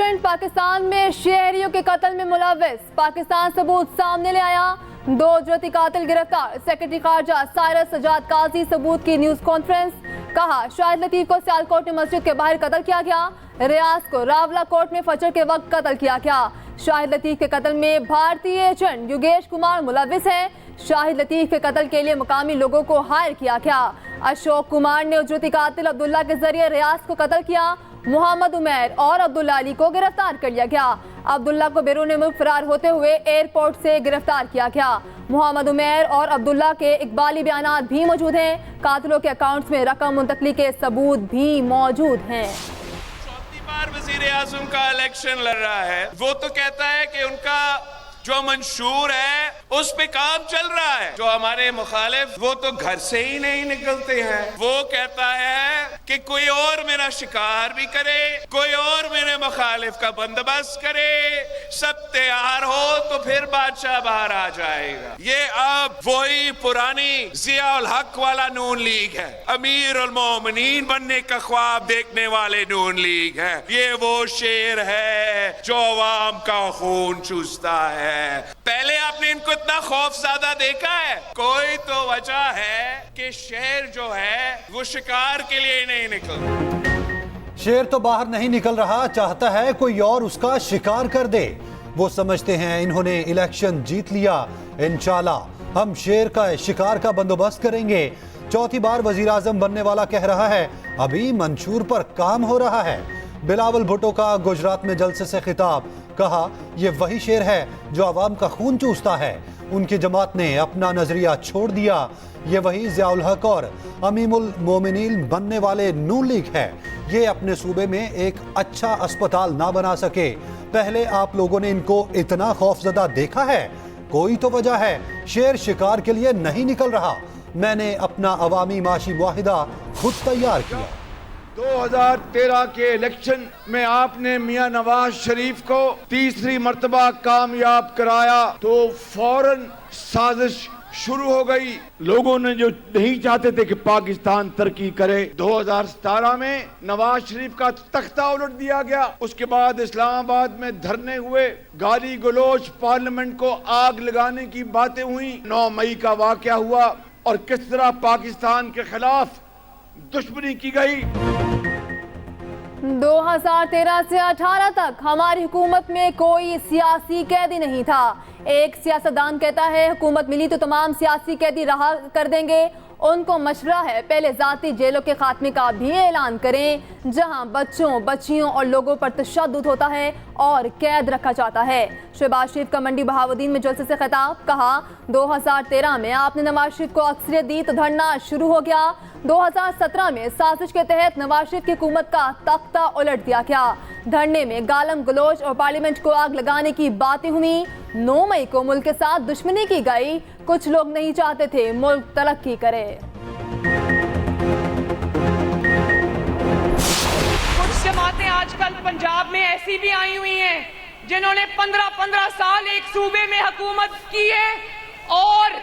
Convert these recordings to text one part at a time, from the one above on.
Agent Pakistan में शहरियों के कत्ल में मुलव्विस, पाकिस्तान सबूत सामने ले आया। 2 जुर्ती कातिल गिरफ्तार। सेक्रेटरी खारजा साइरस सजाद काजी सबूत की न्यूज कॉन्फ्रेंस। कहा शाहिद लतीफ को सियालकोट में मस्जिद के बाहर कत्ल किया गया। रियाज को रावला कोर्ट में फजर के वक्त कत्ल किया गया। शाहिद लतीफ के कत्ल में भारतीय एजेंट योगेश कुमार मुलव्विस है। शाहिद लतीफ के कत्ल के लिए मुकामी लोगों को हायर किया गया। अशोक कुमार ने उजरती कातिल अब्दुल्ला के जरिए रियाज को कत्ल किया। मोहम्मद उमैर और अब्दुल्ला अली को गिरफ्तार कर लिया गया। अब्दुल्ला को बैरून मुल्क फरार होते हुए एयरपोर्ट से गिरफ्तार किया गया। मोहम्मद उमैर और अब्दुल्ला के इकबाली बयानात भी मौजूद हैं। कातिलों के अकाउंट्स में रकम मुंतकली के सबूत भी मौजूद हैं। चौथी बार वजीर आजम का इलेक्शन लड़ रहा है। वो तो कहता है कि उनका जो मंशूर है उस पे काम चल रहा है। जो हमारे मुखालिफ वो तो घर से ही नहीं निकलते हैं। वो कहता है कि कोई और मेरा शिकार भी करे, कोई और मेरे मुखालिफ का बंदोबस्त करे, सब तैयार हो तो फिर बादशाह बाहर आ जाएगा। ये अब वही पुरानी जियाउल हक वाला नून लीग है। अमीर उल मोमिनीन बनने का ख्वाब देखने वाले नून लीग है। ये वो शेर है जो अवाम का खून चूसता है। पहले आपने इनको इतना खौफज़दा देखा है? कोई तो वजह है कि शेर जो है वो शिकार के लिए नहीं निकल। शेर तो बाहर नहीं निकल रहा, चाहता है कोई और उसका शिकार कर दे। वो समझते हैं इन्होंने इलेक्शन जीत लिया, इंशाल्लाह हम शेर का शिकार का बंदोबस्त करेंगे। चौथी बार वजीर आजम बनने वाला कह रहा है अभी मंशूर पर काम हो रहा है। बिलावल भुट्टो का गुजरात में जलसे से खिताब। कहा यह वही शेर है जो अवाम का खून चूसता है। उनकी जमात ने अपना नजरिया छोड़ दिया। ये वही जियाउल हक और अमीमुल मोमिनीन बनने वाले नून लीग है। ये अपने सूबे में एक अच्छा अस्पताल ना बना सके। पहले आप लोगों ने इनको इतना खौफजदा देखा है? कोई तो वजह है। शेर शिकार के लिए नहीं निकल रहा। मैंने अपना अवामी माशी मुआहिदा खुद तैयार किया। 2013 के इलेक्शन में आपने मियां नवाज शरीफ को तीसरी मर्तबा कामयाब कराया तो फौरन साजिश शुरू हो गई। लोगों ने जो नहीं चाहते थे कि पाकिस्तान तरक्की करे, 2017 में नवाज शरीफ का तख्ता उलट दिया गया। उसके बाद इस्लामाबाद में धरने हुए, गाली गलोच, पार्लियामेंट को आग लगाने की बातें हुई। 9 मई का वाकया हुआ और किस तरह पाकिस्तान के खिलाफ दुश्मनी की गई। 2013 से 18 तक हमारी हुकूमत में कोई सियासी कैदी नहीं था। एक सियासतदान कहता है हुकूमत मिली तो तमाम सियासी कैदी रहा कर देंगे। उनको मशवरा है पहले जाती जेलों के खात्मे का भी ऐलान करें, जहां बच्चों, बच्चियों और लोगों पर तशद्दुद होता है और कैद रखा जाता है। शहबाज शरीफ का मंडी बहाउद्दीन में जलसे से खिताब। कहा 2013 में आपने नवाज शरीफ को अक्सरियत दी तो धरना शुरू हो गया। 2017 में साजिश के तहत नवाज शरीफ की हुकूमत का तख्ता उलट दिया गया। धरने में गालम गलोच और पार्लियामेंट को आग लगाने की बातें हुई। 9 मई को मुल्क के साथ दुश्मनी की गई। कुछ लोग नहीं चाहते थे मुल्क तरक्की करे। कुछ जमातें आजकल पंजाब में ऐसी भी आई हुई हैं जिन्होंने 15-15 साल एक सूबे में हुकूमत की है और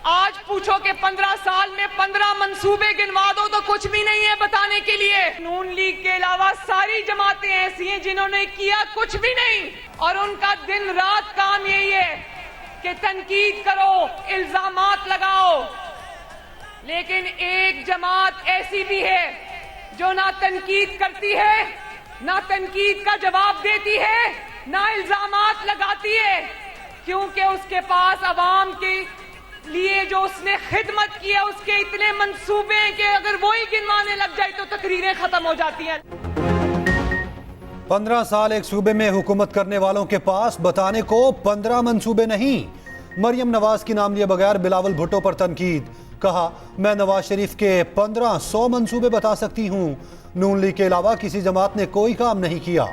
आज पूछो कि 15 साल में 15 मंसूबे गिनवा दो तो कुछ भी नहीं है बताने के लिए। नून लीग के अलावा सारी जमातें ऐसी हैं जिन्होंने किया कुछ भी नहीं और उनका दिन रात काम यही है कि तनकीद करो, इल्जामात लगाओ। लेकिन एक जमात ऐसी भी है जो ना तनकीद करती है, ना तनकीद का जवाब देती है, ना इल्जामात लगाती है, क्योंकि उसके पास अवाम के लिए जो उसने खिदमत की है उसके इतने मंसूबे हैं कि अगर वो ही गिनवाने लग जाए तो तकरीरें खत्म हो जाती हैं। 15 साल एक सूबे में हुकूमत करने वालों के पास बताने को 15 मंसूबे नहीं। मरियम नवाज की नाम लिए बगैर बिलावल भुट्टो पर तनकीद। कहा मैं नवाज शरीफ के 1500 मंसूबे बता सकती हूँ। नून लीग के अलावा किसी जमात ने कोई काम नहीं किया।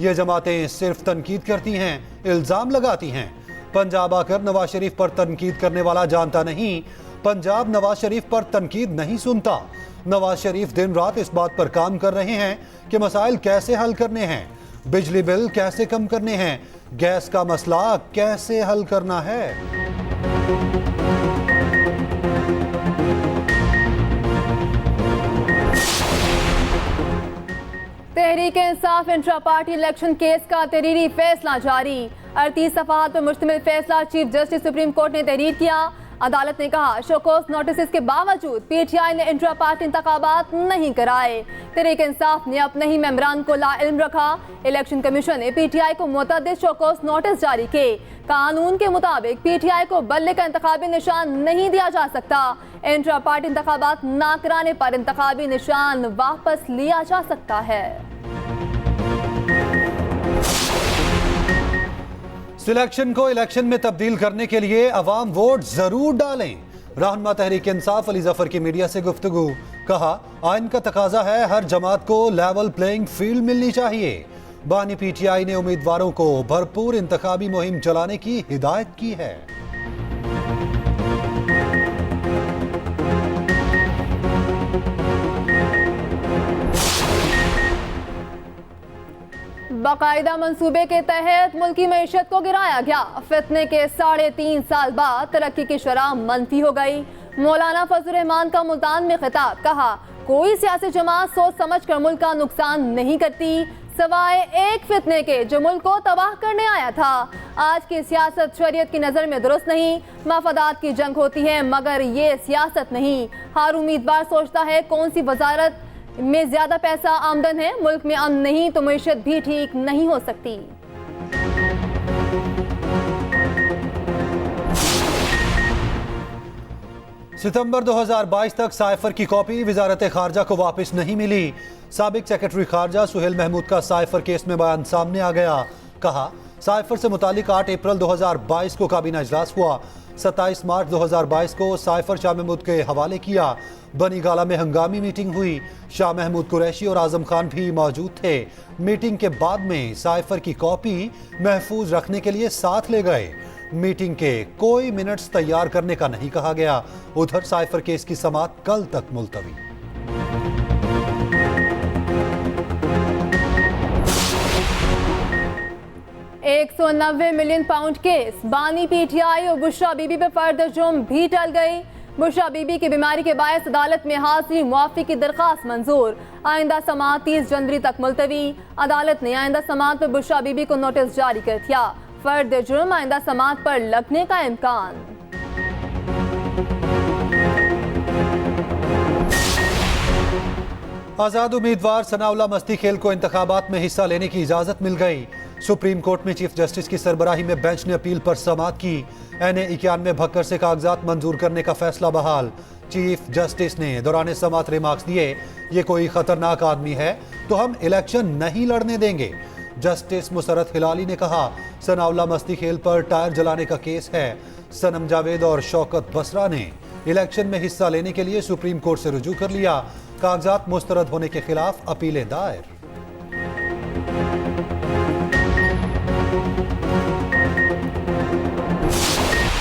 ये जमातें सिर्फ तनकीद करती हैं, इल्जाम लगाती हैं। पंजाब आकर नवाज शरीफ पर तनकीद करने वाला जानता नहीं, पंजाब नवाज शरीफ पर तनकीद नहीं सुनता। नवाज शरीफ दिन रात इस बात पर काम कर रहे हैं कि मसाइल कैसे हल करने हैं, बिजली बिल कैसे कम करने हैं, गैस का मसला कैसे हल करना है। तहरीक Tehreek Insaf intra party election case का तहरीरी फैसला जारी। 38 सफाहात पर मुश्तमिल फैसला चीफ जस्टिस सुप्रीम कोर्ट ने तहरीर किया। अदालत ने कहा शोकॉज नोटिस के बावजूद पीटीआई ने इंट्रा पार्टी इंतखाबात नहीं कराए। तहरीक इंसाफ ने अपने ही मेंबरान को लाइल्म रखा। इलेक्शन कमीशन ने पीटीआई को मुतअद्दिद शोकॉज नोटिस जारी किए। कानून के मुताबिक पीटीआई को बल्ले का इंतखाबी निशान नहीं दिया जा सकता। इंट्रा पार्टी इंतखाबात ना कराने पर इंतखाबी निशान वापस लिया जा सकता है। सिलेक्शन को इलेक्शन में तब्दील करने के लिए अवाम वोट जरूर डालें। रहनुमा तहरीक इंसाफ अली जफर की मीडिया से गुफ्तगू। कहा आइन का तकाजा है हर जमात को लेवल प्लेइंग फील्ड मिलनी चाहिए। बानी पीटीआई ने उम्मीदवारों को भरपूर इंतखाबी मुहिम चलाने की हिदायत की है। बाकायदा मंसूबे के तहत मुल्की मईशत को गिराया गया। फितने के 3.5 साल बाद तरक्की की शरह मनफी हो गई। मौलाना फजल रहमान का मुल्तान में खिताब। कहा कोई सियासी जमात सोच समझ कर मुल्क का नुकसान नहीं करती सवाए एक फितने के जो मुल्क को तबाह करने आया था। आज की सियासत शरीयत की नज़र में दुरुस्त नहीं। मफादात की जंग होती है मगर ये सियासत नहीं। हर उम्मीदवार सोचता है कौन सी वजारत में ज्यादा पैसा आमदन है। मुल्क में अमन नहीं तो मईशत भी ठीक नहीं हो सकती। सितंबर 2022 तक साइफर की कॉपी वजारत खारजा को वापस नहीं मिली। साबिक सेक्रेटरी खारजा सुहेल महमूद का साइफर केस में बयान सामने आ गया। कहा साइफर से मुतालिक 8 अप्रैल 2022 को काबीना इजलास हुआ। 27 मार्च 2022 को साइफर शाह महमूद के हवाले किया। बनी गाला में हंगामी मीटिंग हुई। शाह महमूद कुरैशी और आजम खान भी मौजूद थे। मीटिंग के बाद में साइफर की कॉपी महफूज रखने के लिए साथ ले गए। मीटिंग के कोई मिनट्स तैयार करने का नहीं कहा गया। उधर साइफर केस की समाअत कल तक मुलतवी। £190 मिलियन केस। बानी पीटीआई और बुशरा बीबी पे फर्द जुर्म भी टल गई। बुशरा बीबी की बीमारी के बायस अदालत में हाजिरी मुआफी की दरखास्त मंजूर। आइंदा समाअत 30 जनवरी तक मुलतवी। अदालत ने आइंदा समाअत पर बुशरा बीबी को नोटिस जारी कर दिया। फर्द जुर्म आइंदा समाअत पर लगने का इम्कान। आजाद उम्मीदवार सनाउल्लाह मस्ती खेल को इंतखाबात में हिस्सा लेने की इजाजत मिल गई। सुप्रीम कोर्ट में चीफ जस्टिस की सरबराही में बेंच ने अपील पर समाअत की। NA 91 भक्कर से कागजात मंजूर करने का फैसला बहाल। चीफ जस्टिस ने दौरान समाअत रिमार्क्स दिए ये कोई खतरनाक आदमी है तो हम इलेक्शन नहीं लड़ने देंगे। जस्टिस मुसरत हिलाली ने कहा सनाउल्लाह मस्ती खेल पर टायर जलाने का केस है। सनम जावेद और शौकत बसरा ने इलेक्शन में हिस्सा लेने के लिए सुप्रीम कोर्ट से रुजू कर लिया। कागजात मुस्तरद होने के खिलाफ अपीलें दायर।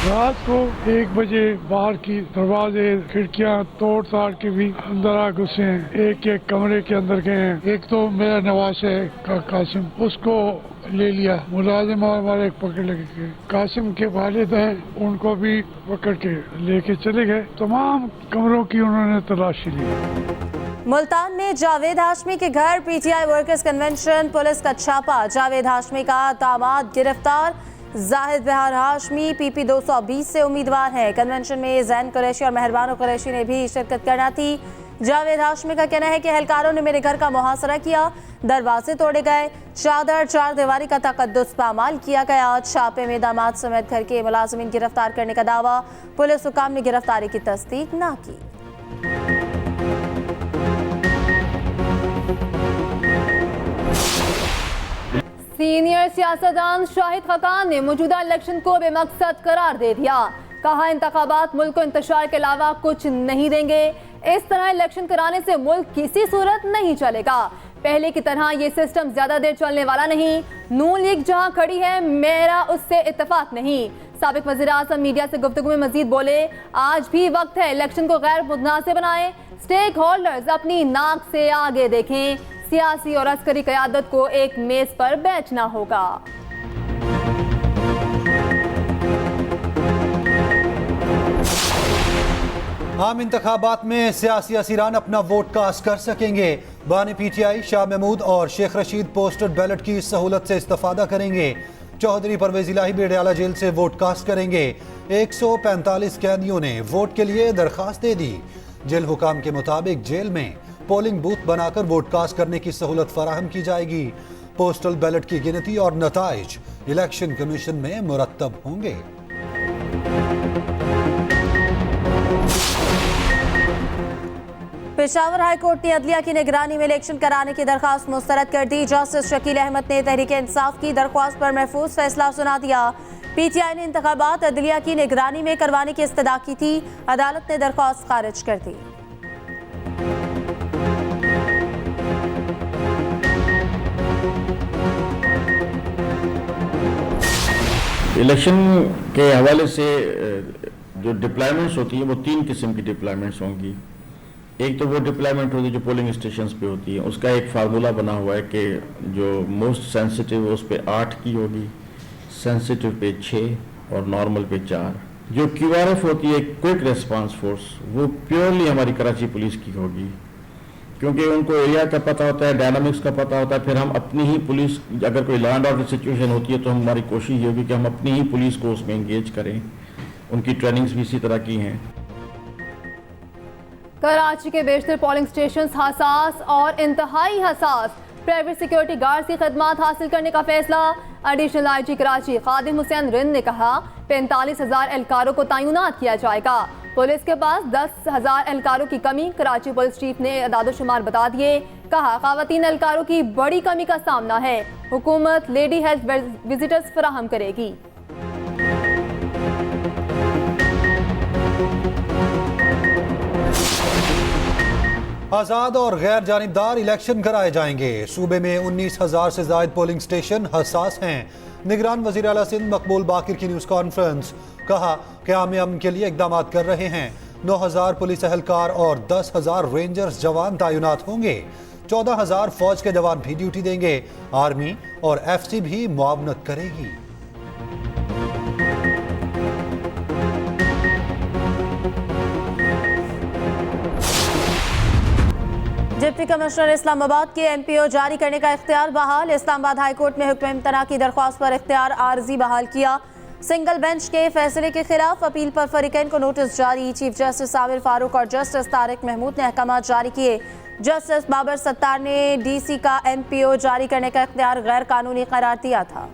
रात को 1 बजे बाहर की दरवाजे खिड़कियां तोड़ ताड़ के भी अंदर आ घुसे हैं। एक कमरे के अंदर गए हैं। एक तो मेरा नवाज है कासिम, उसको ले लिया। मुलाजिम हमारे पकड़ लगे। कासिम के वालिद हैं उनको भी पकड़ के लेके चले गए। तमाम कमरों की उन्होंने तलाशी ली। मुल्तान में जावेद हाशमी के घर पीटीआई वर्कर्स कन्वेंशन पुलिस का छापा। जावेद हाशमी का दामाद गिरफ्तार। जाहिद बहार हाशमी PP 220 से उम्मीदवार हैं। कन्वेंशन में जैन कुरैशी और मेहरबान कुरैशी ने भी शिरकत करना थी। जावेद हाशमी का कहना है कि एहलकारों ने मेरे घर का मुहासरा किया, दरवाजे तोड़े गए, चादर चार दीवारी का तकद्दुस पामाल किया गया। छापे में दामाद समेत घर के मुलाजिमीन गिरफ्तार करने का दावा। पुलिस हुकाम ने गिरफ्तारी की तस्दीक ना की। सीनियर सियासतदान शाहिद खकान ने मौजूदा इलेक्शन को बेमकसद करार दे दिया। कहा इंतखाबात मुल्क को इंतशार के अलावा कुछ नहीं देंगे। इस तरह इलेक्शन कराने से मुल्क किसी सूरत नहीं चलेगा। पहले की तरह ये सिस्टम ज्यादा देर चलने वाला नहीं। नून लीग जहां खड़ी है मेरा उससे इत्तेफाक नहीं। साबिक वज़ीर आज़म मीडिया से गुफ्तगू में मजीद बोले आज भी वक्त है इलेक्शन को गैर मुतनासिब बनाएं। स्टेक होल्डर्स अपनी नाक से आगे देखें। सियासी और अस्करी क़यादत को एक मेज पर बैठना होगा। आम इंतखाबात में सियासी असीरान अपना वोट कास्ट कर सकेंगे। बानी PTI शाह महमूद और शेख रशीद पोस्टल बैलेट की सहूलत से इस्तेफादा करेंगे। चौधरी परवेज इलाही भी अडयाला जेल से वोट कास्ट करेंगे। 145 कैदियों ने वोट के लिए दरखास्त दे दी। जेल हुकाम के मुताबिक जेल में पोलिंग बूथ बनाकर वोट कास्ट करने की सहूलत फराहम की जाएगी। पोस्टल बैलेट की गिनती और नताइज इलेक्शन कमीशन में मुरतब होंगे। पेशावर हाई कोर्ट ने अदलिया की निगरानी में इलेक्शन कराने की दरख्वास्त मुस्तरद कर दी। जस्टिस शकील अहमद ने तहरीक इंसाफ की दरख्वास्त पर महफूज फैसला सुना दिया। PTI ने इंतखाबात अदलिया की निगरानी में करवाने की इस्तदा की थी। अदालत ने दरख्वास्त खारिज कर दी। इलेक्शन के हवाले से जो डिप्लॉयमेंट्स होती है वो 3 किस्म की डिप्लॉयमेंट्स होंगी। एक तो वो डिप्लॉयमेंट होती है जो पोलिंग स्टेशंस पे होती है, उसका एक फार्मूला बना हुआ है कि जो मोस्ट सेंसिटिव है उस पे 8 की होगी, सेंसिटिव पे 6 और नॉर्मल पे 4। जो QRF होती है क्विक रेस्पॉन्स फोर्स, वो प्योरली हमारी कराची पुलिस की होगी, क्योंकि उनको एरिया का पता होता है, डायनामिक्स का पता होता है। फिर हम अपनी ही पुलिस, अगर कोई लॉ एंड ऑर्डर सिचुएशन होती है तो हमारी कोशिश ये होगी कि हम अपनी ही पुलिस को उसमें इंगेज करें। उनकी ट्रेनिंग्स भी इसी तरह की हैं। कराची के बेशतर पोलिंग स्टेशन हसास और इंतहाई हसास प्राइवेट सिक्योरिटी गार्ड्स की खदमात हासिल करने का फैसला। एडिशनल IG कराची खादिम हुसैन रिंद ने कहा 45,000 एहलकारों को तैनात किया जाएगा। पुलिस के पास 10,000 एहलकारों की कमी। कराची पुलिस चीफ ने अदादोशुमार बता दिए। कहा खवातीन एहलकारों की बड़ी कमी का सामना है। हुकूमत लेडी हेल्थ विजिटर्स फराहम करेगी। आजाद और गैर जानिबदार इलेक्शन कराए जाएंगे। सूबे में 19,000 से ज्यादा पोलिंग स्टेशन हसास हैं। निगरान वजीर आला सिंध मकबूल बाकिर की न्यूज कॉन्फ्रेंस। कहा क़याम अमन के लिए इकदाम कर रहे हैं। 9,000 पुलिस एहलकार और 10,000 रेंजर्स जवान तैनात होंगे। 14,000 फौज के जवान भी ड्यूटी देंगे। आर्मी और FC भी मुआवनत करेगी। डिप्टी कमिश्नर इस्लामाबाद के MPO जारी करने का इख्तियार बहाल। इस्लामाबाद हाई कोर्ट में हुक्म इम्तना की दरख्वास्त पर इख्तियार आर्जी बहाल किया। सिंगल बेंच के फैसले के खिलाफ अपील पर फरीकैन को नोटिस जारी। चीफ जस्टिस आमिर फारूक और जस्टिस तारिक महमूद ने अहकाम जारी किए। जस्टिस बाबर सत्तार ने DC का MPO जारी करने का इख्तियार गैर कानूनी करार दिया था।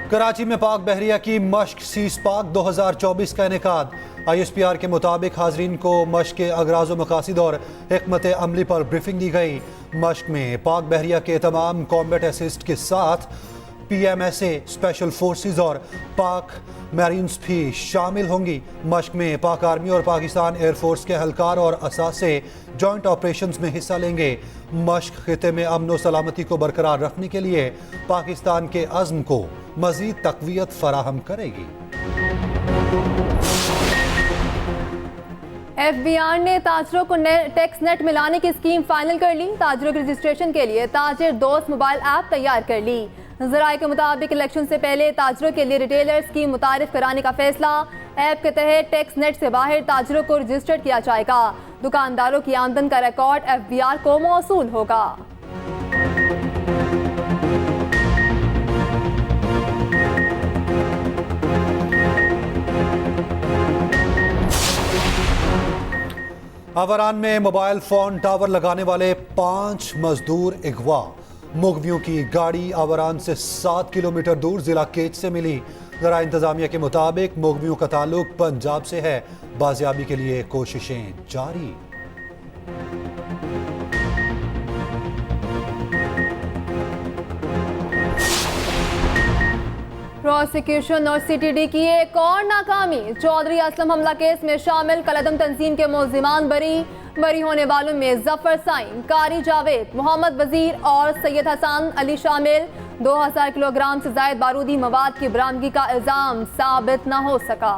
कराची में पाक बहरिया की मश्क सीज पाक 2024 का इनेकाद। ISPR के मुताबिक हाजरीन को मश्क के अगराज़ मकासिद और हिकमत अमली पर ब्रीफिंग दी गई। मश्क में पाक बहरिया के तमाम कॉम्बैट असिस्ट के साथ PMSA, स्पेशल फोर्सेस और पाक मैरीन्स भी शामिल होंगी। मश्क में पाक आर्मी और पाकिस्तान एयरफोर्स के एहलकार और असासे जॉइंट ऑपरेशंस में हिस्सा लेंगे। मश्क खिते में अमन और सलामती को बरकरार रखने के लिए पाकिस्तान के अज़्म को मज़ीद तक़वियत फराहम करेगी। FBR ने ताजरों को टैक्स नेट मिलाने की स्कीम फाइनल कर ली। ताजरों के रजिस्ट्रेशन के लिए ताजिर दोस्त मोबाइल ऐप तैयार कर ली। ज़राए के मुताबिक इलेक्शन से पहले ताजरों के लिए रिटेलर स्कीम मुतारिफ कराने का फैसला। ऐप के तहत टैक्स नेट से बाहर ताजरों को रजिस्टर किया जाएगा। दुकानदारों की आमदन का रिकॉर्ड FBR को मौसूल होगा। आवारान में मोबाइल फोन टावर लगाने वाले 5 मजदूर अगवा। मुगवियों की गाड़ी आवारान से 7 किलोमीटर दूर जिला केच से मिली। ज़रा इंतजामिया के मुताबिक मुगवियों का ताल्लुक पंजाब से है। बाजियाबी के लिए कोशिशें जारी। प्रोसिक्यूशन और CTD की एक और नाकामी। चौधरी असलम हमला केस में शामिल कलदम तंजीम के मुल्जिमान बरी होने वालों में जफर साइन, कारी जावेद, मोहम्मद वजीर और सैयद हसन अली शामिल। 2000 किलोग्राम से ज्यादा बारूदी मवाद की बरामदगी का इल्जाम साबित न हो सका।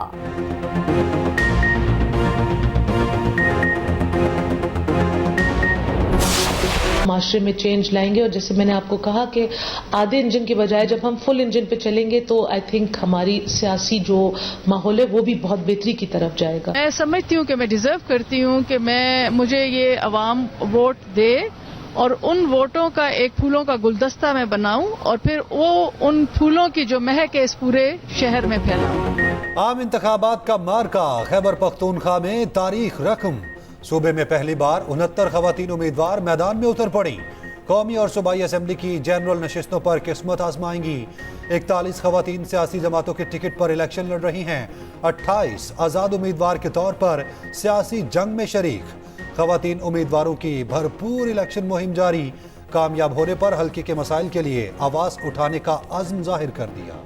माशरे में चेंज लाएंगे और जैसे मैंने आपको कहा कि आधे इंजन की बजाय जब हम फुल इंजन पे चलेंगे तो आई थिंक हमारी सियासी जो माहौल है वो भी बहुत बेहतरी की तरफ जाएगा। मैं समझती हूँ कि मैं डिजर्व करती हूँ कि मुझे ये अवाम वोट दे और उन वोटों का एक फूलों का गुलदस्ता मैं बनाऊं और फिर वो उन फूलों की जो महक है इस पूरे शहर में फैलाऊं। आम इंतखाबात का मार्का खैबर पख्तूनख्वा में तारीख रकम। सूबे में पहली बार 69 खवातीन उम्मीदवार मैदान में उतर पड़ी। कौमी और सूबाई असेंबली की जनरल नशिस्तों पर किस्मत आजमाएंगी। 41 खवातीन सियासी जमातों के टिकट पर इलेक्शन लड़ रही हैं। 28 आजाद उम्मीदवार के तौर पर सियासी जंग में शरीक। खवातीन उम्मीदवारों की भरपूर इलेक्शन मुहिम जारी। कामयाब होने पर हल्के के मसाइल के लिए आवाज उठाने का अज़्म जाहिर कर दिया।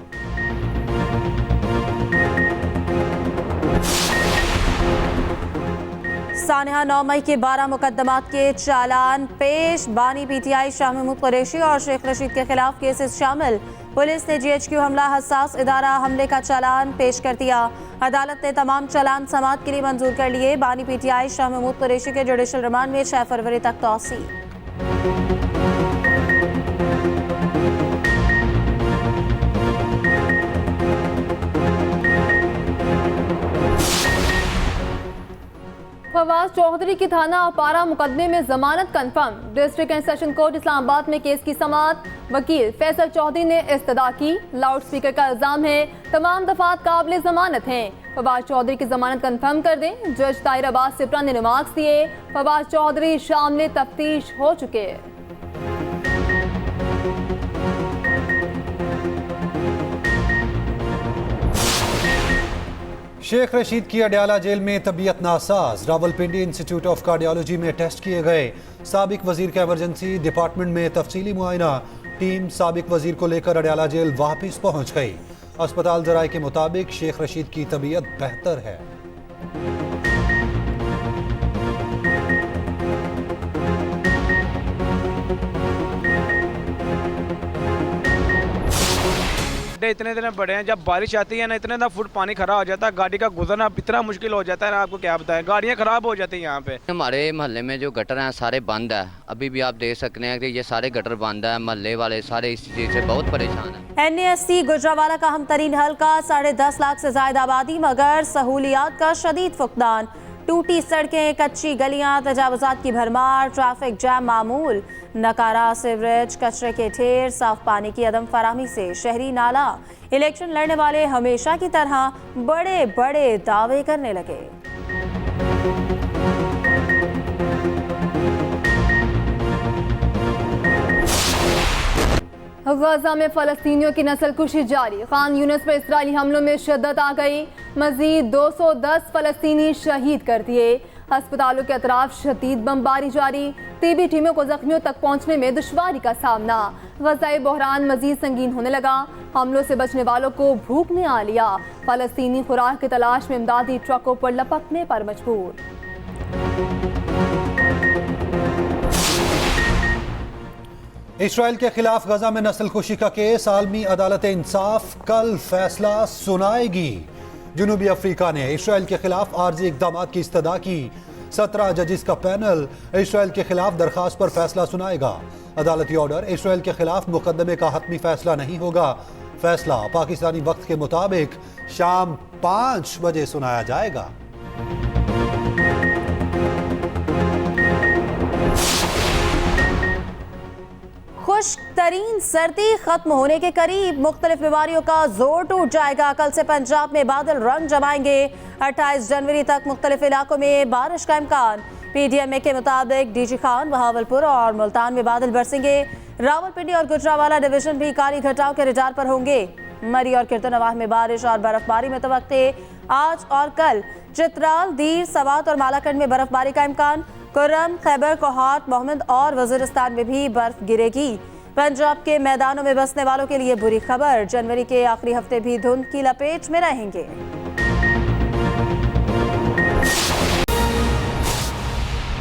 सानिहा 9 मई के 12 मुकदमात के चालान पेश। बानी पीटीआई शाह महमूद कुरैशी और शेख रशीद के खिलाफ केसेस शामिल। पुलिस ने जीएचक्यू हमला हसास इदारा हमले का चालान पेश कर दिया। अदालत ने तमाम चालान समाअत के लिए मंजूर कर लिए। बानी पीटीआई शाह महमूद कुरैशी के जुडिशल रिमांड में 6 फरवरी तक तौसी। फवाद चौधरी की थाना अपारा मुकदमे में जमानत confirm. District and session court Islamabad में केस की समाअत। वकील फैसल चौधरी ने इस्तदा की। लाउड स्पीकर का इल्जाम है तमाम दफात काबिल जमानत हैं। फवाद चौधरी की जमानत कंफर्म कर दें। जज ताहिर अब्बास सिप्रा ने रिमार्क्स दिए। फवाद चौधरी शामिल तफ्तीश हो चुके। शेख रशीद की अडयाला जेल में तबीयत NASA's. Rawalpindi institute of cardiology में टेस्ट किए गए। साबिक वजीर का इमरजेंसी डिपार्टमेंट में तफसीली मुआयना। टीम साबिक वजीर को लेकर अडयाला जेल वापस पहुंच गई। अस्पताल जराये के मुताबिक शेख रशीद की तबीयत बेहतर है। इतने इतने बड़े हैं, जब बारिश आती है ना इतने फुट पानी खड़ा हो जाता है, गाड़ी का गुजरना इतना मुश्किल हो जाता है ना, आपको क्या बताएं, गाड़ियाँ खराब हो जाती हैं यहाँ पे। हमारे मोहल्ले में जो गटर हैं सारे बंद है। अभी भी आप देख सकते हैं कि ये सारे गटर बंद है। मोहल्ले वाले सारे इस चीज़ से बहुत परेशान हैं। NASC गुजरावाला का अहम तरीन हल्का। 10.5 लाख से ज्यादा आबादी मगर सहूलियात का शदीद फुकदान। टूटी सड़कें, कच्ची गलियां, तजावुजात की भरमार, ट्रैफिक जैम मामूल। नकारा, सीवरेज, कचरे के ढेर, साफ पानी की अदम फराहमी से शहरी नाला। इलेक्शन लड़ने वाले हमेशा की तरह बड़े बड़े दावे करने लगे। गजा में फलस्तीनियों की नस्लकुशी जारी। खान यूनिस पर इस्राएली हमलों में शिद्दत आ गई। मजीद 210 फलस्तीनी शहीद कर दिए। अस्पतालों के अतराफ शदीद बमबारी जारी। टीबी टीमों को जख्मियों तक पहुंचने में दुश्वारी का सामना। गजाई बहरान मजीद संगीन होने लगा। हमलों से बचने वालों को भूख ने आ लिया। फलस्तीनी खुराक की तलाश में इमदादी ट्रकों पर लपकने पर मजबूर। इसराइल के खिलाफ गजा में नस्लकुशी का केस। आलमी अदालत इंसाफ कल फैसला सुनाएगी। जनूबी अफ्रीका ने इसराइल के खिलाफ आर्जी इकदाम की इस्तदा की। 17 जजिस का पैनल इसराइल के खिलाफ दरखास्त पर फैसला सुनाएगा। अदालती ऑर्डर इसराइल के खिलाफ मुकदमे का हतमी फैसला नहीं होगा। फैसला पाकिस्तानी वक्त के मुताबिक शाम 5 बजे सुनाया जाएगा। खुश्क तरीन सर्दी खत्म होने के करीब। मुख्तलिफ बीमारियों का जोर टूट जाएगा। कल से पंजाब में बादल रंग जमाएंगे। 28 जनवरी तक मुख्तलिफ इलाकों में बारिश का इम्कान। PDMA के मुताबिक डीजी खान, बहावलपुर और मुल्तान में बादल बरसेंगे। रावलपिंडी और गुजरावाला डिवीजन भी काली घटाव के रडार पर होंगे। मरी और कीर्तनवाह में बारिश और बर्फबारी में तवक्के। आज और कल चित्राल, दीर, सवात और मालाकंड में बर्फबारी का इम्कान। कुर्रम, खैबर, कोहाट, मोहम्मद और वजीरिस्तान में भी बर्फ गिरेगी। पंजाब के मैदानों में बसने वालों के लिए बुरी खबर। जनवरी के आखिरी हफ्ते भी धुंध की लपेट में रहेंगे।